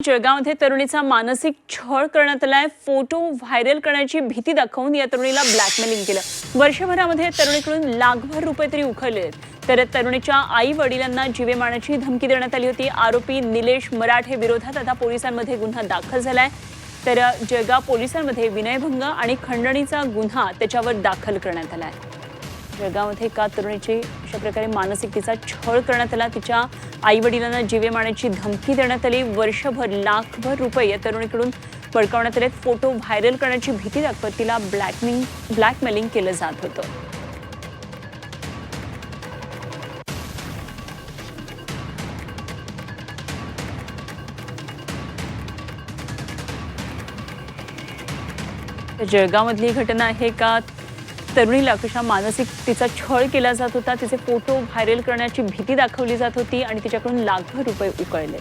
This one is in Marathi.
जळगावमध्ये तरुणीचा मानसिक छळ करण्यात आलाय। फोटो व्हायरल करण्याची भीती दाखवून या तरुणीला ब्लॅकमेलिंग केलं। वर्षभरामध्ये तरुणीकडून लाखभर रुपये तरी उकळले। तर तरुणीच्या आई वडिलांना जीवे मारण्याची धमकी देण्यात आली होती। आरोपी निलेश मराठे विरोधात आता पोलिसांमध्ये गुन्हा दाखल झालाय। तर जळगाव पोलिसांमध्ये विनयभंग आणि खंडणीचा गुन्हा त्याच्यावर दाखल करण्यात आलाय। जळगावमध्ये एका तरुणीची अशा प्रकारे मानसिकतेचा छळ करण्यात आला। तिच्या आई वडिलांना जीवे मारण्याची धमकी देण्यात आली। वर्षभर लाखभर रुपये या तरुणीकडून बळकावण्यात आले। फोटो व्हायरल करण्याची भीती दाखवत तिला ब्लॅकमेलिंग केलं जात होतं। जळगावमधली घटना आहे का तरुणीला कशा मानसिकतेचा छळ केला जात होता। तिचे फोटो व्हायरल करण्याची भीती दाखवली जात होती आणि तिच्याकडून लाखभर रुपये उकळले।